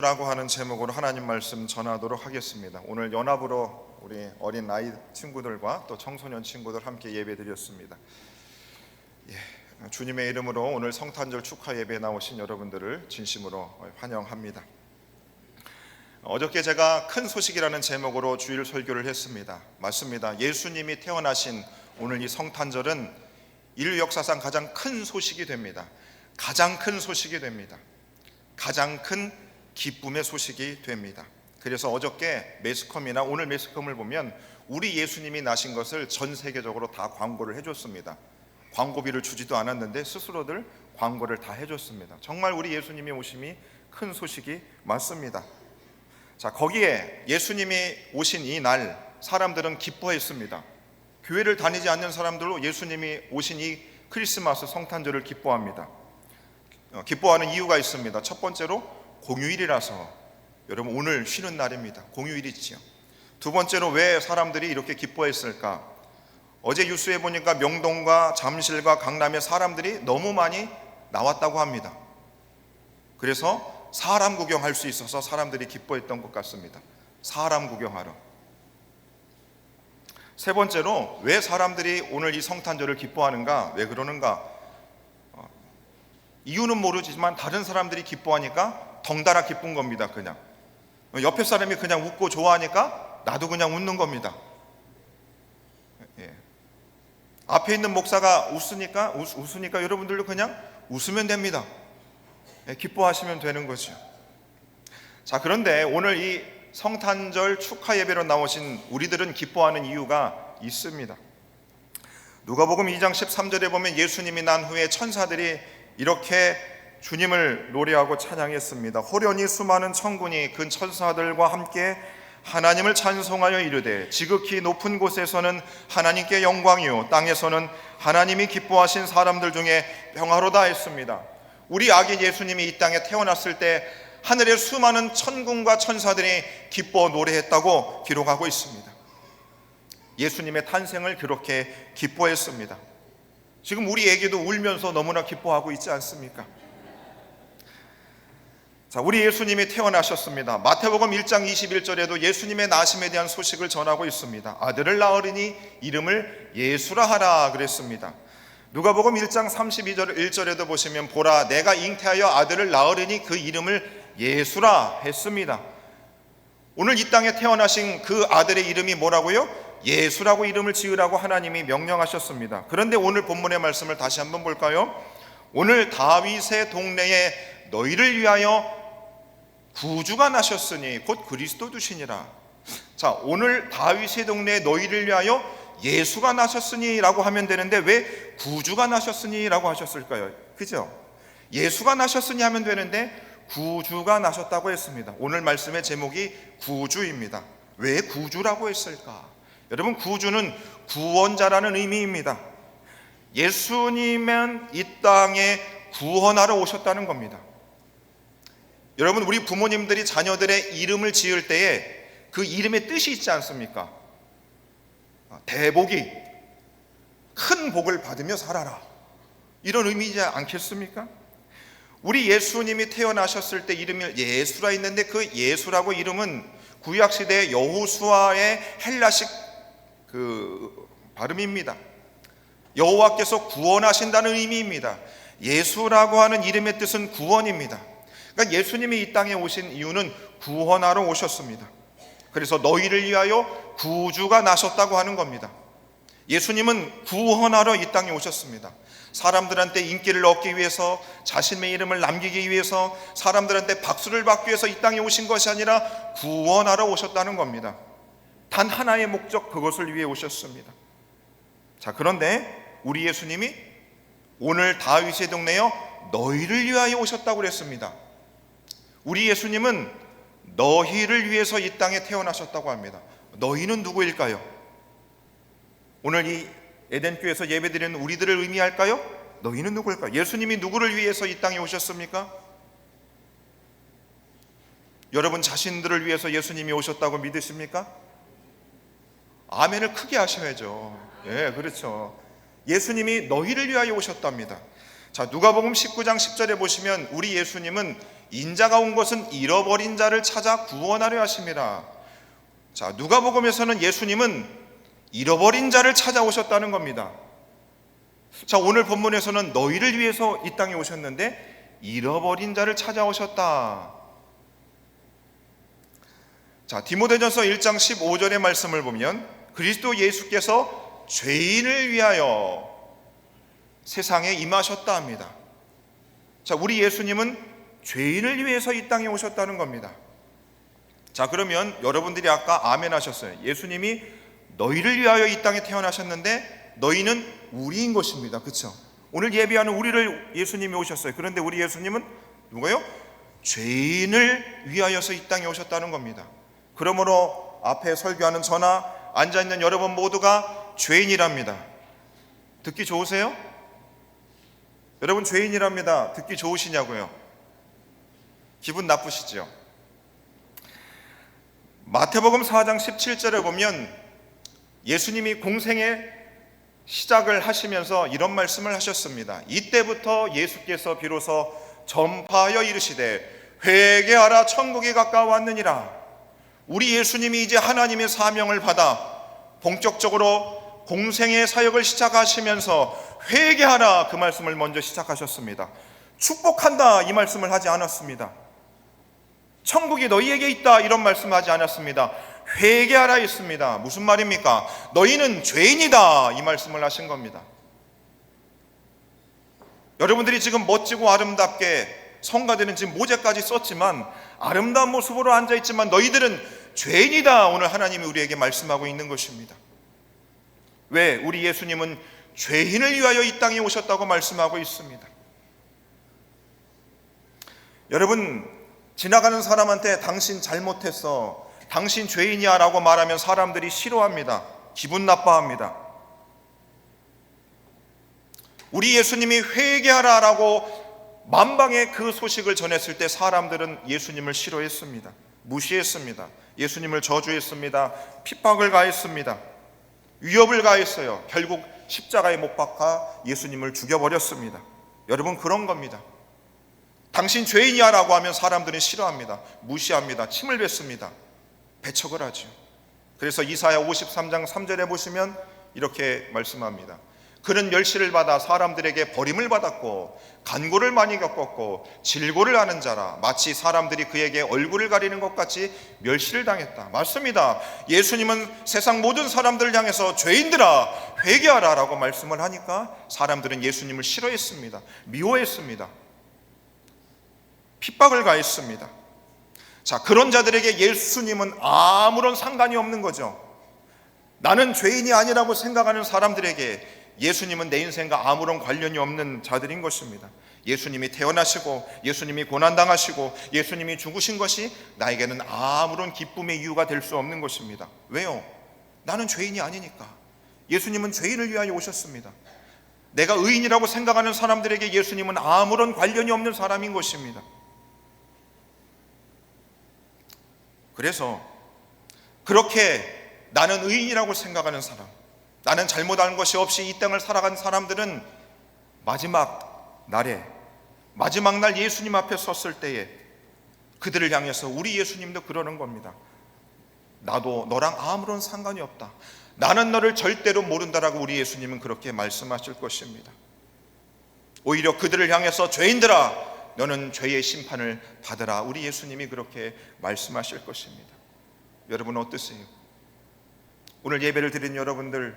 라고 하는 제목으로 하나님 말씀 전하도록 하겠습니다. 오늘 연합으로 우리 어린 아이 친구들과 또 청소년 친구들 함께 예배 드렸습니다. 주님의 이름으로 오늘 성탄절 축하 예배에 나오신 여러분들을 진심으로 환영합니다. 어저께 제가 큰 소식이라는 제목으로 주일 설교를 했습니다. 맞습니다. 예수님이 태어나신 오늘 이 성탄절은 인류 역사상 가장 큰 소식이 됩니다. 가장 큰 소식이 됩니다. 가장 큰 기쁨의 소식이 됩니다. 그래서 어저께 매스컴이나 오늘 매스컴을 보면 우리 예수님이 나신 것을 전 세계적으로 다 광고를 해줬습니다. 광고비를 주지도 않았는데 스스로들 광고를 다 해줬습니다. 정말 우리 예수님이 오심이 큰 소식이 맞습니다. 자, 거기에 예수님이 오신 이 날 사람들은 기뻐했습니다. 교회를 다니지 않는 사람들로 예수님이 오신 이 크리스마스 성탄절을 기뻐합니다. 기뻐하는 이유가 있습니다. 첫 번째로 공휴일이라서, 여러분 오늘 쉬는 날입니다. 공휴일이지요. 두 번째로 왜 사람들이 이렇게 기뻐했을까? 어제 뉴스에 보니까 명동과 잠실과 강남에 사람들이 너무 많이 나왔다고 합니다. 그래서 사람 구경할 수 있어서 사람들이 기뻐했던 것 같습니다. 사람 구경하러. 세 번째로 왜 사람들이 오늘 이 성탄절을 기뻐하는가? 왜 그러는가? 이유는 모르지만 다른 사람들이 기뻐하니까 덩달아 기쁜 겁니다. 그냥 옆에 사람이 그냥 웃고 좋아하니까 나도 그냥 웃는 겁니다. 앞에 있는 목사가 웃으니까 여러분들도 그냥 웃으면 됩니다. 기뻐하시면 되는 거죠. 자, 그런데 오늘 이 성탄절 축하 예배로 나오신 우리들은 기뻐하는 이유가 있습니다. 누가복음 2장 13절에 보면 예수님이 난 후에 천사들이 이렇게 주님을 노래하고 찬양했습니다. 호련히 수많은 천군이 그 천사들과 함께 하나님을 찬송하여 이르되 지극히 높은 곳에서는 하나님께 영광이요 땅에서는 하나님이 기뻐하신 사람들 중에 평화로다 했습니다. 우리 아기 예수님이 이 땅에 태어났을 때 하늘의 수많은 천군과 천사들이 기뻐 노래했다고 기록하고 있습니다. 예수님의 탄생을 그렇게 기뻐했습니다. 지금 우리 애기도 울면서 너무나 기뻐하고 있지 않습니까? 자, 우리 예수님이 태어나셨습니다. 마태복음 1장 21절에도 예수님의 나심에 대한 소식을 전하고 있습니다. 아들을 낳으리니 이름을 예수라 하라 그랬습니다. 누가복음 1장 32절 1절에도 보시면 보라 내가 잉태하여 아들을 낳으리니 그 이름을 예수라 했습니다. 오늘 이 땅에 태어나신 그 아들의 이름이 뭐라고요? 예수라고 이름을 지으라고 하나님이 명령하셨습니다. 그런데 오늘 본문의 말씀을 다시 한번 볼까요? 오늘 다윗의 동네에 너희를 위하여 구주가 나셨으니 곧 그리스도 되시니라. 자, 오늘 다윗의 동네에 너희를 위하여 예수가 나셨으니 라고 하면 되는데 왜 구주가 나셨으니 라고 하셨을까요? 그죠? 예수가 나셨으니 하면 되는데 구주가 나셨다고 했습니다. 오늘 말씀의 제목이 구주입니다. 왜 구주라고 했을까? 여러분, 구주는 구원자라는 의미입니다. 예수님은 이 땅에 구원하러 오셨다는 겁니다. 여러분, 우리 부모님들이 자녀들의 이름을 지을 때에 그 이름의 뜻이 있지 않습니까? 대복이 큰 복을 받으며 살아라, 이런 의미이지 않겠습니까? 우리 예수님이 태어나셨을 때 이름이 예수라 있는데 그 예수라고 이름은 구약시대의 여호수아의 헬라식 발음입니다. 여호와께서 구원하신다는 의미입니다. 예수라고 하는 이름의 뜻은 구원입니다. 그러니까 예수님이 이 땅에 오신 이유는 구원하러 오셨습니다. 그래서 너희를 위하여 구주가 나셨다고 하는 겁니다. 예수님은 구원하러 이 땅에 오셨습니다. 사람들한테 인기를 얻기 위해서, 자신의 이름을 남기기 위해서, 사람들한테 박수를 받기 위해서 이 땅에 오신 것이 아니라 구원하러 오셨다는 겁니다. 단 하나의 목적, 그것을 위해 오셨습니다. 자, 그런데 우리 예수님이 오늘 다윗의 동네에 너희를 위하여 오셨다고 그랬습니다. 우리 예수님은 너희를 위해서 이 땅에 태어나셨다고 합니다. 너희는 누구일까요? 오늘 이 에덴교회에서 예배드리는 우리들을 의미할까요? 너희는 누구일까요? 예수님이 누구를 위해서 이 땅에 오셨습니까? 여러분 자신들을 위해서 예수님이 오셨다고 믿으십니까? 아멘을 크게 하셔야죠. 예, 그렇죠. 예수님이 너희를 위하여 오셨답니다. 자, 누가복음 19장 10절에 보시면 우리 예수님은 인자가 온 것은 잃어버린 자를 찾아 구원하려 하심이라. 자, 누가복음에서는 예수님은 잃어버린 자를 찾아오셨다는 겁니다. 자, 오늘 본문에서는 너희를 위해서 이 땅에 오셨는데 잃어버린 자를 찾아오셨다. 자, 디모데전서 1장 15절의 말씀을 보면 그리스도 예수께서 죄인을 위하여 세상에 임하셨다 합니다. 자, 우리 예수님은 죄인을 위해서 이 땅에 오셨다는 겁니다. 자, 그러면 여러분들이 아까 아멘 하셨어요. 예수님이 너희를 위하여 이 땅에 태어나셨는데 너희는 우리인 것입니다. 그렇죠? 오늘 예배하는 우리를 예수님이 오셨어요. 그런데 우리 예수님은 누가요? 죄인을 위하여서 이 땅에 오셨다는 겁니다. 그러므로 앞에 설교하는 저나 앉아있는 여러분 모두가 죄인이랍니다. 듣기 좋으세요? 여러분 죄인이랍니다. 듣기 좋으시냐고요? 기분 나쁘시죠? 마태복음 4장 17절에 보면 예수님이 공생의 시작을 하시면서 이런 말씀을 하셨습니다. 이때부터 예수께서 비로소 전파하여 이르시되 회개하라 천국이 가까워왔느니라. 우리 예수님이 이제 하나님의 사명을 받아 본격적으로 공생의 사역을 시작하시면서 회개하라 그 말씀을 먼저 시작하셨습니다. 축복한다 이 말씀을 하지 않았습니다. 천국이 너희에게 있다 이런 말씀하지 않았습니다. 회개하라 했습니다. 무슨 말입니까? 너희는 죄인이다 이 말씀을 하신 겁니다. 여러분들이 지금 멋지고 아름답게 성가되는 지금 모자까지 썼지만 아름다운 모습으로 앉아있지만 너희들은 죄인이다 오늘 하나님이 우리에게 말씀하고 있는 것입니다. 왜? 우리 예수님은 죄인을 위하여 이 땅에 오셨다고 말씀하고 있습니다. 여러분, 지나가는 사람한테 당신 잘못했어, 당신 죄인이야 라고 말하면 사람들이 싫어합니다. 기분 나빠합니다. 우리 예수님이 회개하라 라고 만방에 그 소식을 전했을 때 사람들은 예수님을 싫어했습니다. 무시했습니다. 예수님을 저주했습니다. 핍박을 가했습니다. 위협을 가했어요. 결국 십자가에 못 박아 예수님을 죽여버렸습니다. 여러분 그런 겁니다. 당신 죄인이야 라고 하면 사람들은 싫어합니다. 무시합니다. 침을 뱉습니다. 배척을 하죠. 그래서 이사야 53장 3절에 보시면 이렇게 말씀합니다. 그는 멸시를 받아 사람들에게 버림을 받았고 간고를 많이 겪었고 질고를 하는 자라 마치 사람들이 그에게 얼굴을 가리는 것 같이 멸시를 당했다. 맞습니다. 예수님은 세상 모든 사람들을 향해서 죄인들아 회개하라 라고 말씀을 하니까 사람들은 예수님을 싫어했습니다. 미워했습니다. 핍박을 가했습니다. 자, 그런 자들에게 예수님은 아무런 상관이 없는 거죠. 나는 죄인이 아니라고 생각하는 사람들에게 예수님은 내 인생과 아무런 관련이 없는 자들인 것입니다. 예수님이 태어나시고 예수님이 고난당하시고 예수님이 죽으신 것이 나에게는 아무런 기쁨의 이유가 될 수 없는 것입니다. 왜요? 나는 죄인이 아니니까. 예수님은 죄인을 위하여 오셨습니다. 내가 의인이라고 생각하는 사람들에게 예수님은 아무런 관련이 없는 사람인 것입니다. 그래서 그렇게 나는 의인이라고 생각하는 사람, 나는 잘못한 것이 없이 이 땅을 살아간 사람들은 마지막 날에 마지막 날 예수님 앞에 섰을 때에 그들을 향해서 우리 예수님도 그러는 겁니다. 나도 너랑 아무런 상관이 없다. 나는 너를 절대로 모른다라고 우리 예수님은 그렇게 말씀하실 것입니다. 오히려 그들을 향해서 죄인들아 너는 죄의 심판을 받으라. 우리 예수님이 그렇게 말씀하실 것입니다. 여러분 어떠세요? 오늘 예배를 드린 여러분들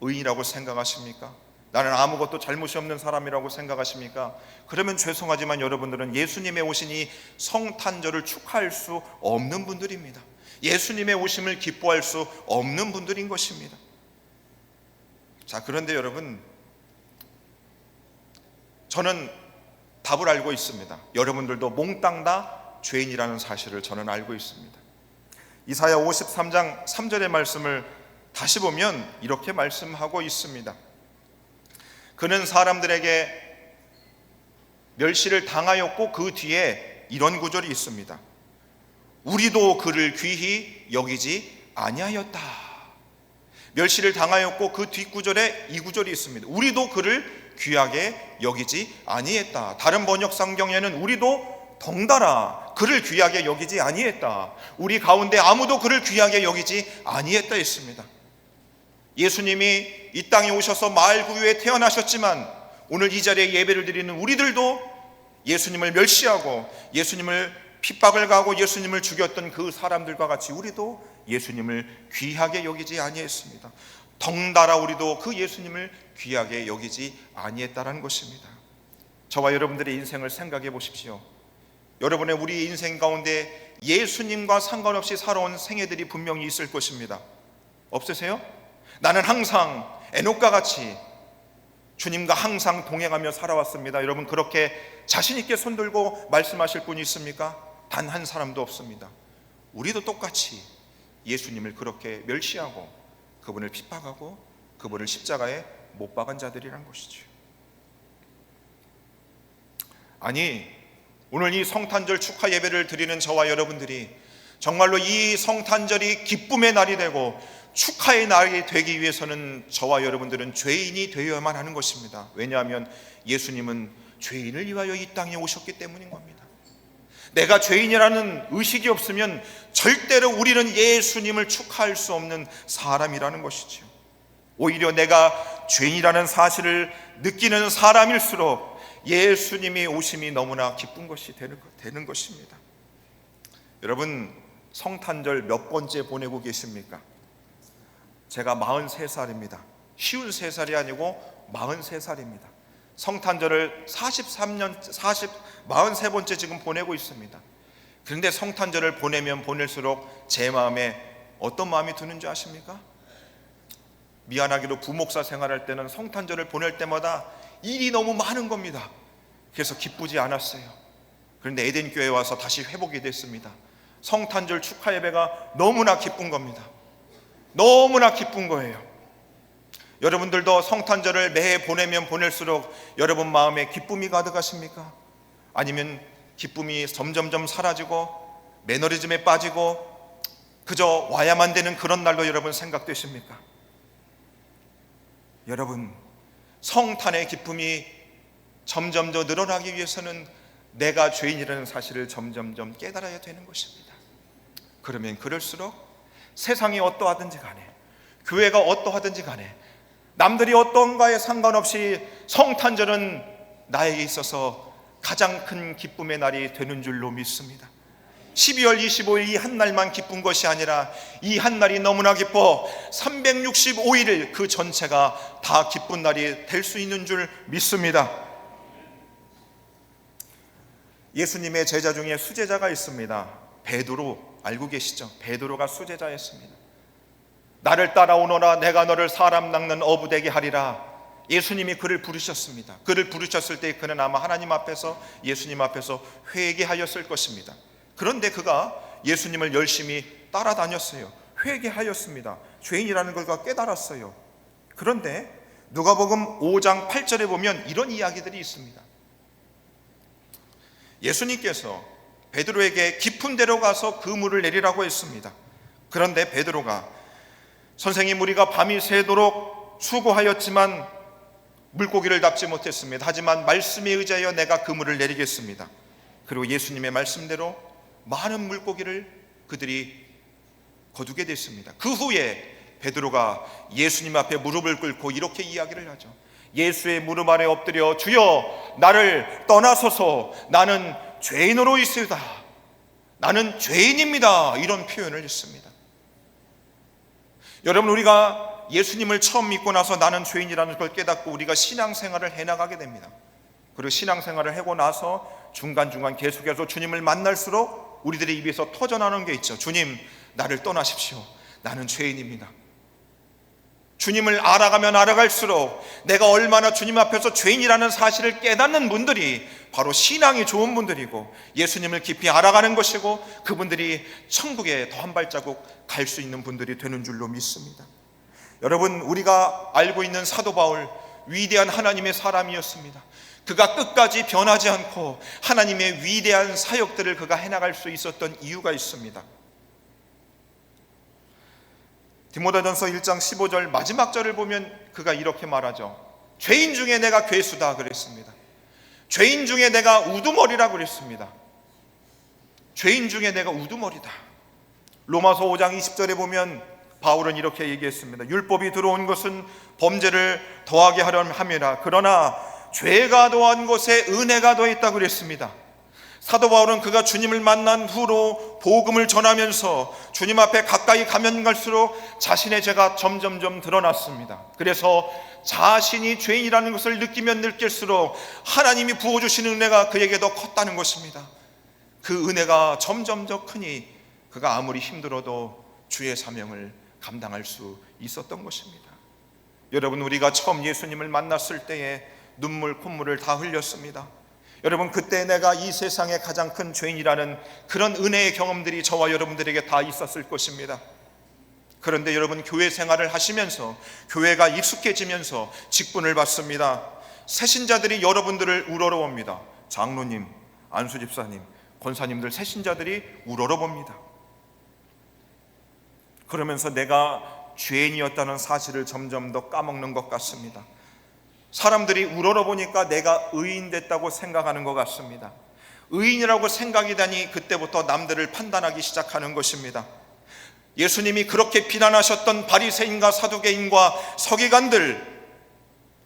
의인이라고 생각하십니까? 나는 아무것도 잘못이 없는 사람이라고 생각하십니까? 그러면 죄송하지만 여러분들은 예수님의 오신 이 성탄절을 축하할 수 없는 분들입니다. 예수님의 오심을 기뻐할 수 없는 분들인 것입니다. 자, 그런데 여러분, 저는 답을 알고 있습니다. 여러분들도 몽땅 다 죄인이라는 사실을 저는 알고 있습니다. 이사야 53장 3절의 말씀을 다시 보면 이렇게 말씀하고 있습니다. 그는 사람들에게 멸시를 당하였고 그 뒤에 이런 구절이 있습니다. 우리도 그를 귀히 여기지 아니하였다. 멸시를 당하였고 그 뒷구절에 이 구절이 있습니다. 우리도 그를 귀하게 여기지 아니했다. 다른 번역 성경에는 우리도 덩달아 그를 귀하게 여기지 아니했다. 우리 가운데 아무도 그를 귀하게 여기지 아니했다 했습니다. 예수님이 이 땅에 오셔서 마을 구유에 태어나셨지만 오늘 이 자리에 예배를 드리는 우리들도 예수님을 멸시하고 예수님을 핍박을 가하고 예수님을 죽였던 그 사람들과 같이 우리도 예수님을 귀하게 여기지 아니했습니다. 덩달아 우리도 그 예수님을 귀하게 여기지 아니했다라는 것입니다. 저와 여러분들의 인생을 생각해 보십시오. 여러분의 우리 인생 가운데 예수님과 상관없이 살아온 생애들이 분명히 있을 것입니다. 없으세요? 나는 항상 에녹과 같이 주님과 항상 동행하며 살아왔습니다. 여러분 그렇게 자신 있게 손들고 말씀하실 분이 있습니까? 단 한 사람도 없습니다. 우리도 똑같이 예수님을 그렇게 멸시하고 그분을 핍박하고 그분을 십자가에 못 박은 자들이란 것이죠. 아니, 오늘 이 성탄절 축하 예배를 드리는 저와 여러분들이 정말로 이 성탄절이 기쁨의 날이 되고 축하의 날이 되기 위해서는 저와 여러분들은 죄인이 되어야만 하는 것입니다. 왜냐하면 예수님은 죄인을 위하여 이 땅에 오셨기 때문인 겁니다. 내가 죄인이라는 의식이 없으면 절대로 우리는 예수님을 축하할 수 없는 사람이라는 것이죠. 오히려 내가 죄인이라는 사실을 느끼는 사람일수록 예수님이 오심이 너무나 기쁜 것이 되는 것입니다. 여러분 성탄절 몇 번째 보내고 계십니까? 제가 43살입니다. 쉬운 3살이 아니고 43살입니다. 성탄절을 43번째 지금 보내고 있습니다. 그런데 성탄절을 보내면 보낼수록 제 마음에 어떤 마음이 드는 줄 아십니까? 미안하게도 부목사 생활할 때는 성탄절을 보낼 때마다 일이 너무 많은 겁니다. 그래서 기쁘지 않았어요. 그런데 에덴교회에 와서 다시 회복이 됐습니다. 성탄절 축하 예배가 너무나 기쁜 겁니다. 너무나 기쁜 거예요. 여러분들도 성탄절을 매해 보내면 보낼수록 여러분 마음에 기쁨이 가득하십니까? 아니면 기쁨이 점점점 사라지고 매너리즘에 빠지고 그저 와야만 되는 그런 날로 여러분 생각되십니까? 여러분 성탄의 기쁨이 점점 더 늘어나기 위해서는 내가 죄인이라는 사실을 점점점 깨달아야 되는 것입니다. 그러면 그럴수록 세상이 어떠하든지 간에 교회가 어떠하든지 간에 남들이 어떤가에 상관없이 성탄절은 나에게 있어서 가장 큰 기쁨의 날이 되는 줄로 믿습니다. 12월 25일 이 한 날만 기쁜 것이 아니라 이 한 날이 너무나 기뻐 365일 그 전체가 다 기쁜 날이 될 수 있는 줄 믿습니다. 예수님의 제자 중에 수제자가 있습니다. 베드로, 알고 계시죠? 베드로가 수제자였습니다. 나를 따라오너라 내가 너를 사람 낚는 어부 되게 하리라. 예수님이 그를 부르셨습니다. 그를 부르셨을 때 그는 아마 하나님 앞에서 예수님 앞에서 회개하였을 것입니다. 그런데 그가 예수님을 열심히 따라다녔어요. 회개하였습니다. 죄인이라는 걸 그가 깨달았어요. 그런데 누가복음 5장 8절에 보면 이런 이야기들이 있습니다. 예수님께서 베드로에게 깊은 데로 가서 그물을 내리라고 했습니다. 그런데 베드로가 선생님 우리가 밤이 새도록 수고하였지만 물고기를 잡지 못했습니다. 하지만 말씀에 의지하여 내가 그물을 내리겠습니다. 그리고 예수님의 말씀대로 많은 물고기를 그들이 거두게 됐습니다. 그 후에 베드로가 예수님 앞에 무릎을 꿇고 이렇게 이야기를 하죠. 예수의 무릎 아래 엎드려 주여 나를 떠나소서 나는 죄인으로 있으다. 나는 죄인입니다. 이런 표현을 했습니다. 여러분 우리가 예수님을 처음 믿고 나서 나는 죄인이라는 걸 깨닫고 우리가 신앙생활을 해나가게 됩니다. 그리고 신앙생활을 하고 나서 중간중간 계속해서 주님을 만날수록 우리들의 입에서 터져나오는 게 있죠. 주님 나를 떠나십시오. 나는 죄인입니다. 주님을 알아가면 알아갈수록 내가 얼마나 주님 앞에서 죄인이라는 사실을 깨닫는 분들이 바로 신앙이 좋은 분들이고 예수님을 깊이 알아가는 것이고 그분들이 천국에 더 한 발자국 갈 수 있는 분들이 되는 줄로 믿습니다. 여러분 우리가 알고 있는 사도 바울 위대한 하나님의 사람이었습니다. 그가 끝까지 변하지 않고 하나님의 위대한 사역들을 그가 해나갈 수 있었던 이유가 있습니다. 디모데전서 1장 15절 마지막 절을 보면 그가 이렇게 말하죠. 죄인 중에 내가 괴수다 그랬습니다. 죄인 중에 내가 우두머리라 그랬습니다. 죄인 중에 내가 우두머리다. 로마서 5장 20절에 보면 바울은 이렇게 얘기했습니다. 율법이 들어온 것은 범죄를 더하게 하려 함이라. 그러나 죄가 더한 것에 은혜가 더했다 그랬습니다. 사도 바울은 그가 주님을 만난 후로 복음을 전하면서 주님 앞에 가까이 가면 갈수록 자신의 죄가 점점점 드러났습니다. 그래서 자신이 죄인이라는 것을 느끼면 느낄수록 하나님이 부어주신 은혜가 그에게 더 컸다는 것입니다. 그 은혜가 점점 더 크니 그가 아무리 힘들어도 주의 사명을 감당할 수 있었던 것입니다. 여러분, 우리가 처음 예수님을 만났을 때에 눈물 콧물을 다 흘렸습니다. 여러분, 그때 내가 이 세상의 가장 큰 죄인이라는 그런 은혜의 경험들이 저와 여러분들에게 다 있었을 것입니다. 그런데 여러분, 교회 생활을 하시면서 교회가 익숙해지면서 직분을 받습니다. 새신자들이 여러분들을 우러러봅니다. 장로님, 안수집사님, 권사님들, 새신자들이 우러러봅니다. 그러면서 내가 죄인이었다는 사실을 점점 더 까먹는 것 같습니다. 사람들이 우러러보니까 내가 의인 됐다고 생각하는 것 같습니다. 의인이라고 생각이 되니 그때부터 남들을 판단하기 시작하는 것입니다. 예수님이 그렇게 비난하셨던 바리새인과 사두개인과 서기관들,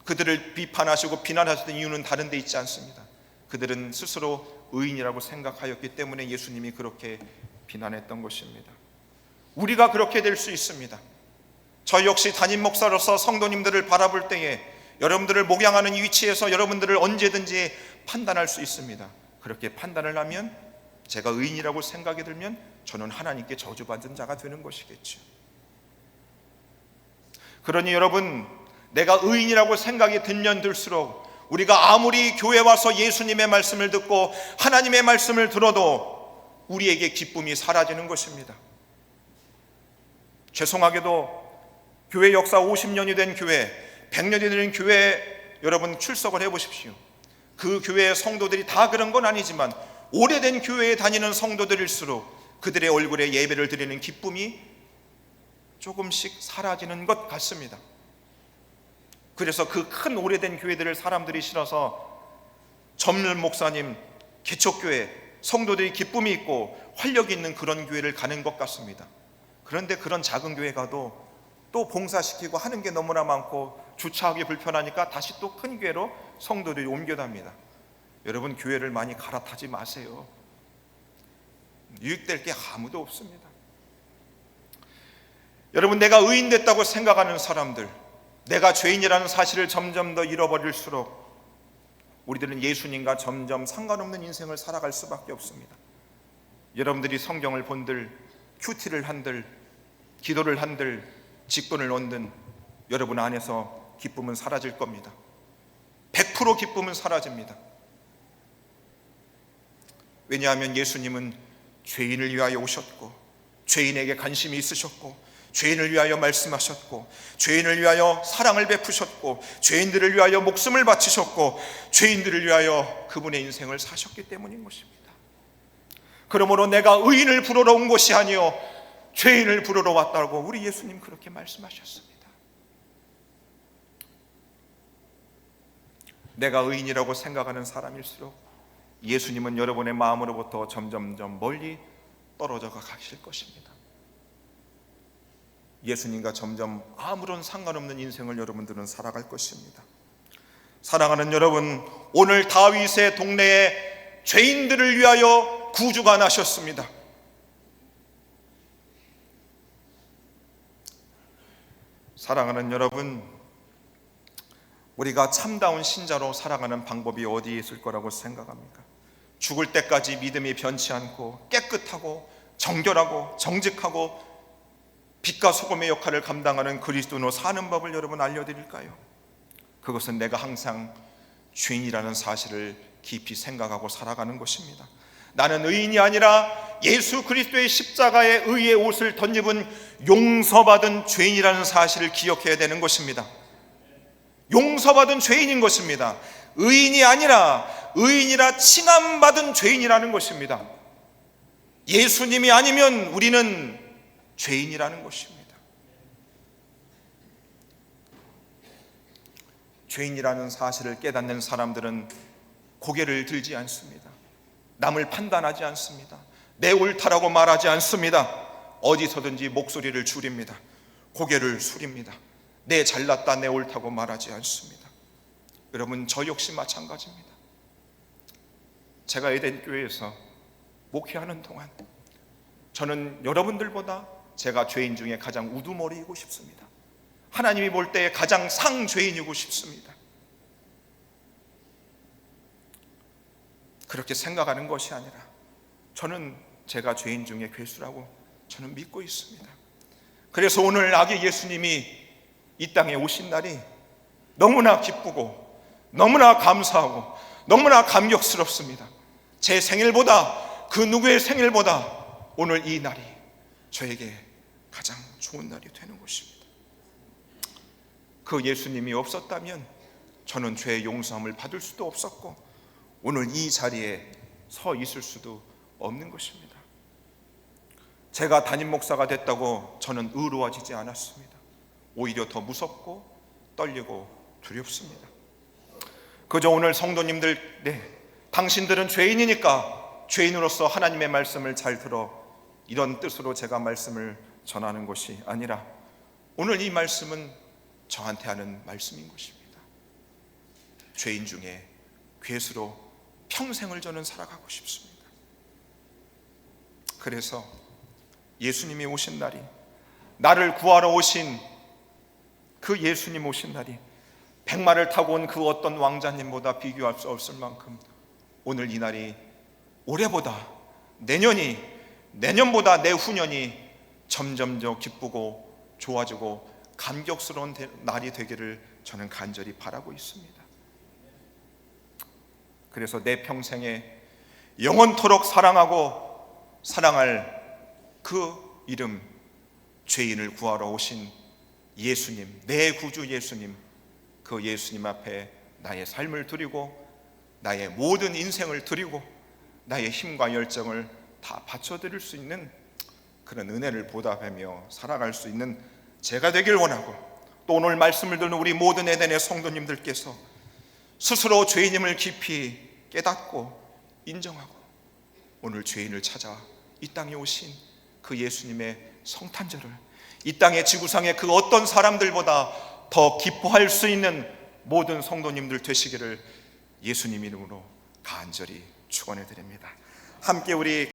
그들을 비판하시고 비난하셨던 이유는 다른 데 있지 않습니다. 그들은 스스로 의인이라고 생각하였기 때문에 예수님이 그렇게 비난했던 것입니다. 우리가 그렇게 될 수 있습니다. 저 역시 담임 목사로서 성도님들을 바라볼 때에 여러분들을 목양하는 이 위치에서 여러분들을 언제든지 판단할 수 있습니다. 그렇게 판단을 하면, 제가 의인이라고 생각이 들면 저는 하나님께 저주받은 자가 되는 것이겠죠. 그러니 여러분, 내가 의인이라고 생각이 들면 들수록 우리가 아무리 교회 와서 예수님의 말씀을 듣고 하나님의 말씀을 들어도 우리에게 기쁨이 사라지는 것입니다. 죄송하게도 교회 역사 50년이 된 교회, 100년이 된 교회에 여러분 출석을 해보십시오. 그 교회의 성도들이 다 그런 건 아니지만 오래된 교회에 다니는 성도들일수록 그들의 얼굴에 예배를 드리는 기쁨이 조금씩 사라지는 것 같습니다. 그래서 그 큰 오래된 교회들을 사람들이 싫어서 전문 목사님, 개척교회, 성도들이 기쁨이 있고 활력이 있는 그런 교회를 가는 것 같습니다. 그런데 그런 작은 교회 가도 또 봉사시키고 하는 게 너무나 많고 주차하기 불편하니까 다시 또 큰 교회로 성도들이 옮겨답니다. 여러분, 교회를 많이 갈아타지 마세요. 유익될 게 아무도 없습니다. 여러분, 내가 의인 됐다고 생각하는 사람들, 내가 죄인이라는 사실을 점점 더 잃어버릴수록 우리들은 예수님과 점점 상관없는 인생을 살아갈 수밖에 없습니다. 여러분들이 성경을 본들, 큐티를 한들, 기도를 한들, 직분을 얻는 여러분 안에서 기쁨은 사라질 겁니다. 100% 기쁨은 사라집니다. 왜냐하면 예수님은 죄인을 위하여 오셨고, 죄인에게 관심이 있으셨고, 죄인을 위하여 말씀하셨고, 죄인을 위하여 사랑을 베푸셨고, 죄인들을 위하여 목숨을 바치셨고, 죄인들을 위하여 그분의 인생을 사셨기 때문인 것입니다. 그러므로 내가 의인을 부르러 온 것이 아니요 죄인을 부르러 왔다고 우리 예수님 그렇게 말씀하셨습니다. 내가 의인이라고 생각하는 사람일수록 예수님은 여러분의 마음으로부터 점점점 멀리 떨어져 가실 것입니다. 예수님과 점점 아무런 상관없는 인생을 여러분들은 살아갈 것입니다. 사랑하는 여러분, 오늘 다윗의 동네에 죄인들을 위하여 구주가 나셨습니다. 사랑하는 여러분, 우리가 참다운 신자로 살아가는 방법이 어디에 있을 거라고 생각합니까? 죽을 때까지 믿음이 변치 않고 깨끗하고 정결하고 정직하고 빛과 소금의 역할을 감당하는 그리스도인으로 사는 법을 여러분 알려드릴까요? 그것은 내가 항상 죄인이라는 사실을 깊이 생각하고 살아가는 것입니다. 나는 의인이 아니라 예수 그리스도의 십자가의 의의 옷을 덧입은 용서받은 죄인이라는 사실을 기억해야 되는 것입니다. 용서받은 죄인인 것입니다. 의인이 아니라 의인이라 칭함받은 죄인이라는 것입니다. 예수님이 아니면 우리는 죄인이라는 것입니다. 죄인이라는 사실을 깨닫는 사람들은 고개를 들지 않습니다. 남을 판단하지 않습니다. 내 옳다라고 말하지 않습니다. 어디서든지 목소리를 줄입니다. 고개를 숙입니다. 내 잘났다, 내 옳다고 말하지 않습니다. 여러분, 저 역시 마찬가지입니다. 제가 에덴 교회에서 목회하는 동안 저는 여러분들보다 제가 죄인 중에 가장 우두머리이고 싶습니다. 하나님이 볼 때 가장 상죄인이고 싶습니다. 그렇게 생각하는 것이 아니라 저는 제가 죄인 중에 괴수라고 저는 믿고 있습니다. 그래서 오늘 아기 예수님이 이 땅에 오신 날이 너무나 기쁘고 너무나 감사하고 너무나 감격스럽습니다. 제 생일보다, 그 누구의 생일보다 오늘 이 날이 저에게 가장 좋은 날이 되는 것입니다. 그 예수님이 없었다면 저는 죄의 용서함을 받을 수도 없었고 오늘 이 자리에 서 있을 수도 없는 것입니다. 제가 담임 목사가 됐다고 저는 의로워지지 않았습니다. 오히려 더 무섭고 떨리고 두렵습니다. 그저 오늘 성도님들, 당신들은 죄인이니까 죄인으로서 하나님의 말씀을 잘 들어, 이런 뜻으로 제가 말씀을 전하는 것이 아니라 오늘 이 말씀은 저한테 하는 말씀인 것입니다. 죄인 중에 괴수로 평생을 저는 살아가고 싶습니다. 그래서 예수님이 오신 날이, 나를 구하러 오신 그 예수님 오신 날이 백마를 타고 온 그 어떤 왕자님보다 비교할 수 없을 만큼 오늘 이 날이 올해보다 내년보다 내후년이 점점 더 기쁘고 좋아지고 감격스러운 날이 되기를 저는 간절히 바라고 있습니다. 그래서 내 평생에 영원토록 사랑하고 사랑할 그 이름, 죄인을 구하러 오신 예수님, 내 구주 예수님, 그 예수님 앞에 나의 삶을 드리고 나의 모든 인생을 드리고 나의 힘과 열정을 다 바쳐드릴 수 있는 그런 은혜를 보답하며 살아갈 수 있는 제가 되길 원하고, 또 오늘 말씀을 듣는 우리 모든 에덴의 성도님들께서 스스로 죄인임을 깊이 깨닫고 인정하고 오늘 죄인을 찾아 이 땅에 오신 그 예수님의 성탄절을 이 땅의 지구상의 그 어떤 사람들보다 더 기뻐할 수 있는 모든 성도님들 되시기를 예수님 이름으로 간절히 축원해 드립니다. 함께 우리